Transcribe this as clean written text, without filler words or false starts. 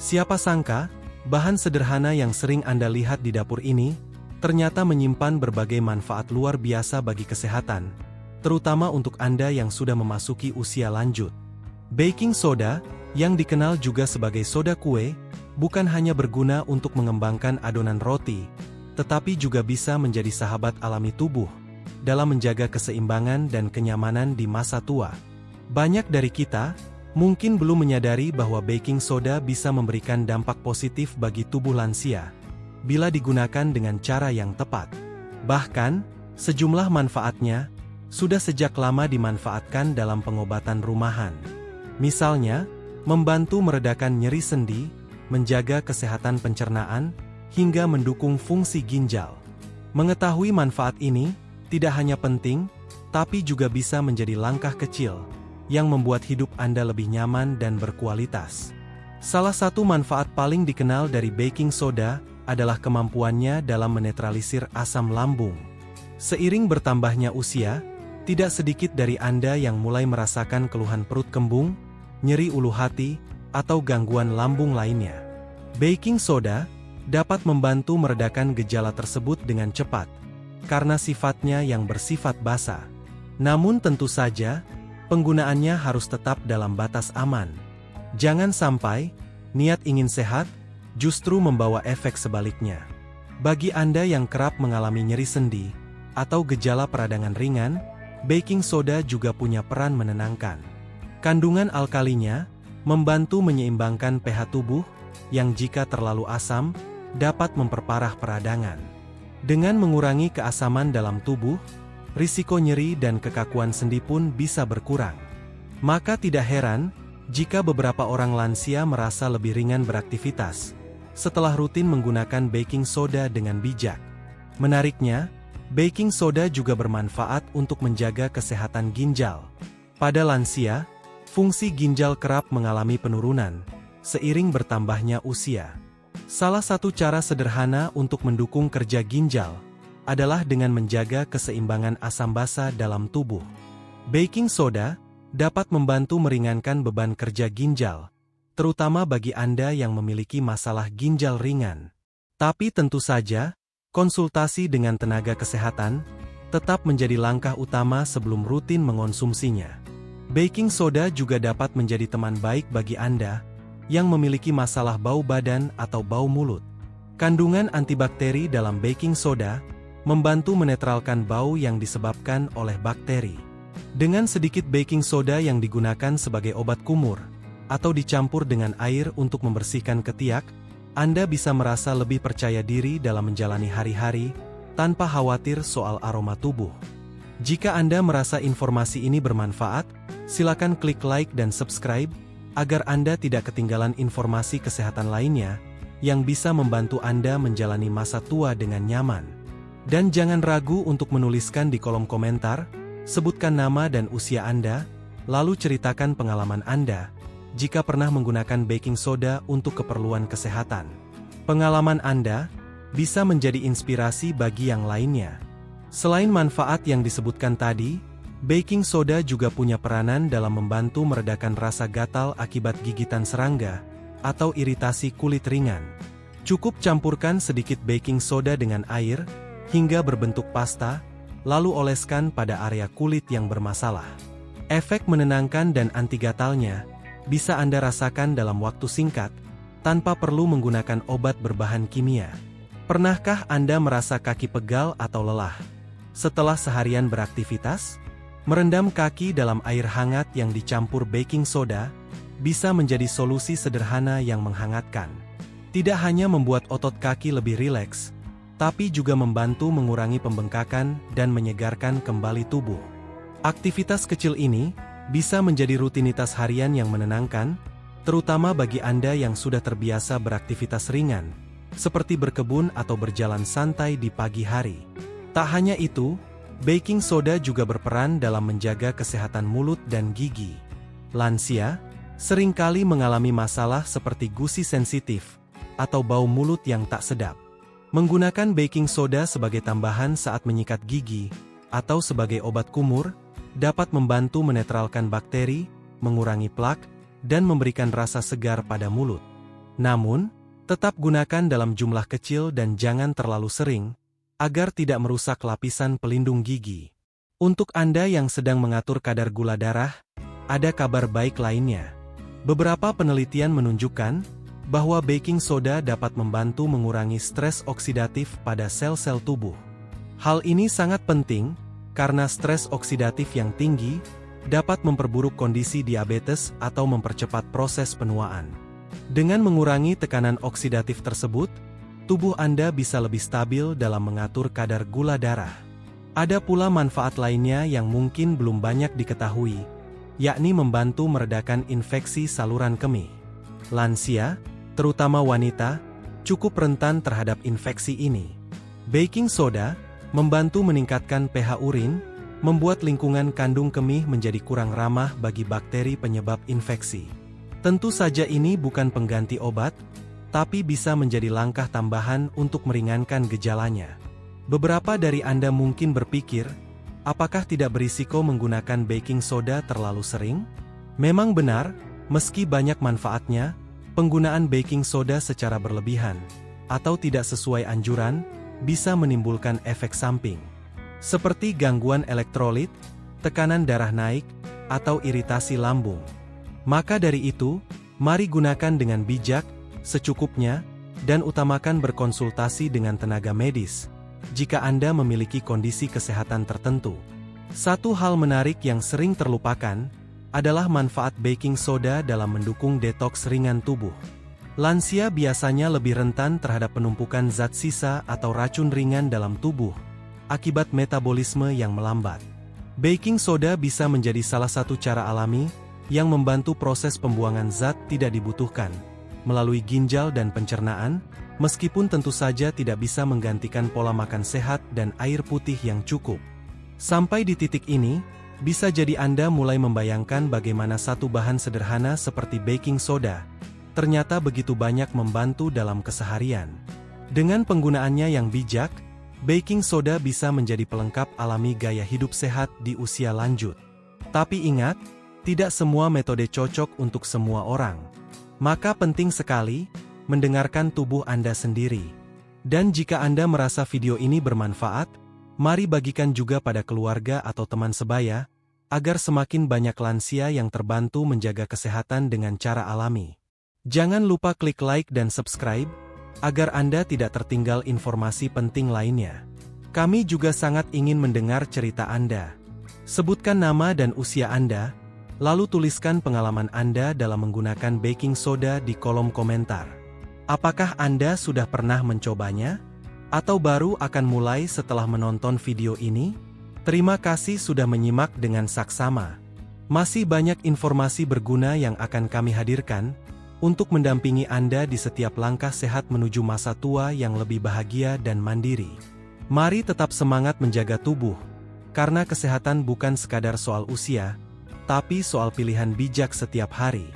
Siapa sangka, bahan sederhana yang sering Anda lihat di dapur ini, ternyata menyimpan berbagai manfaat luar biasa bagi kesehatan, terutama untuk Anda yang sudah memasuki usia lanjut. Baking soda, yang dikenal juga sebagai soda kue, bukan hanya berguna untuk mengembangkan adonan roti, tetapi juga bisa menjadi sahabat alami tubuh, dalam menjaga keseimbangan dan kenyamanan di masa tua. Banyak dari kita, mungkin belum menyadari bahwa baking soda bisa memberikan dampak positif bagi tubuh lansia, bila digunakan dengan cara yang tepat. Bahkan, sejumlah manfaatnya, sudah sejak lama dimanfaatkan dalam pengobatan rumahan. Misalnya, membantu meredakan nyeri sendi, menjaga kesehatan pencernaan, hingga mendukung fungsi ginjal. Mengetahui manfaat ini, tidak hanya penting, tapi juga bisa menjadi langkah kecil, yang membuat hidup Anda lebih nyaman dan berkualitas. Salah satu manfaat paling dikenal dari baking soda, adalah kemampuannya dalam menetralisir asam lambung. Seiring bertambahnya usia, tidak sedikit dari Anda yang mulai merasakan keluhan perut kembung, nyeri ulu hati, atau gangguan lambung lainnya. Baking soda dapat membantu meredakan gejala tersebut dengan cepat, karena sifatnya yang bersifat basa. Namun tentu saja, penggunaannya harus tetap dalam batas aman. Jangan sampai, niat ingin sehat, justru membawa efek sebaliknya. Bagi Anda yang kerap mengalami nyeri sendi, atau gejala peradangan ringan, baking soda juga punya peran menenangkan. Kandungan alkalinya, membantu menyeimbangkan pH tubuh, yang jika terlalu asam, dapat memperparah peradangan. Dengan mengurangi keasaman dalam tubuh, risiko nyeri dan kekakuan sendi pun bisa berkurang. Maka tidak heran, jika beberapa orang lansia merasa lebih ringan beraktivitas, setelah rutin menggunakan baking soda dengan bijak. Menariknya, baking soda juga bermanfaat untuk menjaga kesehatan ginjal. Pada lansia, fungsi ginjal kerap mengalami penurunan, seiring bertambahnya usia. Salah satu cara sederhana untuk mendukung kerja ginjal, adalah dengan menjaga keseimbangan asam basa dalam tubuh. Baking soda, dapat membantu meringankan beban kerja ginjal, terutama bagi Anda yang memiliki masalah ginjal ringan. Tapi tentu saja, konsultasi dengan tenaga kesehatan, tetap menjadi langkah utama sebelum rutin mengonsumsinya. Baking soda juga dapat menjadi teman baik bagi Anda, yang memiliki masalah bau badan atau bau mulut. Kandungan antibakteri dalam baking soda, membantu menetralkan bau yang disebabkan oleh bakteri. Dengan sedikit baking soda yang digunakan sebagai obat kumur, atau dicampur dengan air untuk membersihkan ketiak, Anda bisa merasa lebih percaya diri dalam menjalani hari-hari, tanpa khawatir soal aroma tubuh. Jika Anda merasa informasi ini bermanfaat, silakan klik like dan subscribe, agar Anda tidak ketinggalan informasi kesehatan lainnya, yang bisa membantu Anda menjalani masa tua dengan nyaman. Dan jangan ragu untuk menuliskan di kolom komentar, sebutkan nama dan usia Anda, lalu ceritakan pengalaman Anda, jika pernah menggunakan baking soda untuk keperluan kesehatan. Pengalaman Anda bisa menjadi inspirasi bagi yang lainnya. Selain manfaat yang disebutkan tadi, baking soda juga punya peranan dalam membantu meredakan rasa gatal akibat gigitan serangga, atau iritasi kulit ringan. Cukup campurkan sedikit baking soda dengan air, hingga berbentuk pasta, lalu oleskan pada area kulit yang bermasalah. Efek menenangkan dan anti gatalnya, bisa Anda rasakan dalam waktu singkat, tanpa perlu menggunakan obat berbahan kimia. Pernahkah Anda merasa kaki pegal atau lelah setelah seharian beraktivitas? Merendam kaki dalam air hangat yang dicampur baking soda, bisa menjadi solusi sederhana yang menghangatkan. Tidak hanya membuat otot kaki lebih rileks, tapi juga membantu mengurangi pembengkakan dan menyegarkan kembali tubuh. Aktivitas kecil ini, bisa menjadi rutinitas harian yang menenangkan, terutama bagi Anda yang sudah terbiasa beraktivitas ringan, seperti berkebun atau berjalan santai di pagi hari. Tak hanya itu, baking soda juga berperan dalam menjaga kesehatan mulut dan gigi. Lansia, seringkali mengalami masalah seperti gusi sensitif, atau bau mulut yang tak sedap. Menggunakan baking soda sebagai tambahan saat menyikat gigi, atau sebagai obat kumur, dapat membantu menetralkan bakteri, mengurangi plak, dan memberikan rasa segar pada mulut. Namun, tetap gunakan dalam jumlah kecil dan jangan terlalu sering, agar tidak merusak lapisan pelindung gigi. Untuk Anda yang sedang mengatur kadar gula darah, ada kabar baik lainnya. Beberapa penelitian menunjukkan bahwa baking soda dapat membantu mengurangi stres oksidatif pada sel-sel tubuh. Hal ini sangat penting, karena stres oksidatif yang tinggi dapat memperburuk kondisi diabetes atau mempercepat proses penuaan. Dengan mengurangi tekanan oksidatif tersebut, tubuh Anda bisa lebih stabil dalam mengatur kadar gula darah. Ada pula manfaat lainnya yang mungkin belum banyak diketahui, yakni membantu meredakan infeksi saluran kemih. Lansia, terutama wanita, cukup rentan terhadap infeksi ini. Baking soda membantu meningkatkan pH urin, membuat lingkungan kandung kemih menjadi kurang ramah bagi bakteri penyebab infeksi. Tentu saja ini bukan pengganti obat, tapi bisa menjadi langkah tambahan untuk meringankan gejalanya. Beberapa dari Anda mungkin berpikir, apakah tidak berisiko menggunakan baking soda terlalu sering? Memang benar, meski banyak manfaatnya, penggunaan baking soda secara berlebihan, atau tidak sesuai anjuran, bisa menimbulkan efek samping. Seperti gangguan elektrolit, tekanan darah naik, atau iritasi lambung. Maka dari itu, mari gunakan dengan bijak, secukupnya, dan utamakan berkonsultasi dengan tenaga medis, jika Anda memiliki kondisi kesehatan tertentu. Satu hal menarik yang sering terlupakan, adalah manfaat baking soda dalam mendukung detoks ringan tubuh. Lansia biasanya lebih rentan terhadap penumpukan zat sisa atau racun ringan dalam tubuh, akibat metabolisme yang melambat. Baking soda bisa menjadi salah satu cara alami, yang membantu proses pembuangan zat tidak dibutuhkan, melalui ginjal dan pencernaan, meskipun tentu saja tidak bisa menggantikan pola makan sehat dan air putih yang cukup. Sampai di titik ini, bisa jadi Anda mulai membayangkan bagaimana satu bahan sederhana seperti baking soda, ternyata begitu banyak membantu dalam keseharian. Dengan penggunaannya yang bijak, baking soda bisa menjadi pelengkap alami gaya hidup sehat di usia lanjut. Tapi ingat, tidak semua metode cocok untuk semua orang. Maka penting sekali, mendengarkan tubuh Anda sendiri. Dan jika Anda merasa video ini bermanfaat, mari bagikan juga pada keluarga atau teman sebaya, agar semakin banyak lansia yang terbantu menjaga kesehatan dengan cara alami. Jangan lupa klik like dan subscribe, agar Anda tidak tertinggal informasi penting lainnya. Kami juga sangat ingin mendengar cerita Anda. Sebutkan nama dan usia Anda, lalu tuliskan pengalaman Anda dalam menggunakan baking soda di kolom komentar. Apakah Anda sudah pernah mencobanya? Atau baru akan mulai setelah menonton video ini? Terima kasih sudah menyimak dengan saksama. Masih banyak informasi berguna yang akan kami hadirkan, untuk mendampingi Anda di setiap langkah sehat menuju masa tua yang lebih bahagia dan mandiri. Mari tetap semangat menjaga tubuh, karena kesehatan bukan sekadar soal usia, tapi soal pilihan bijak setiap hari.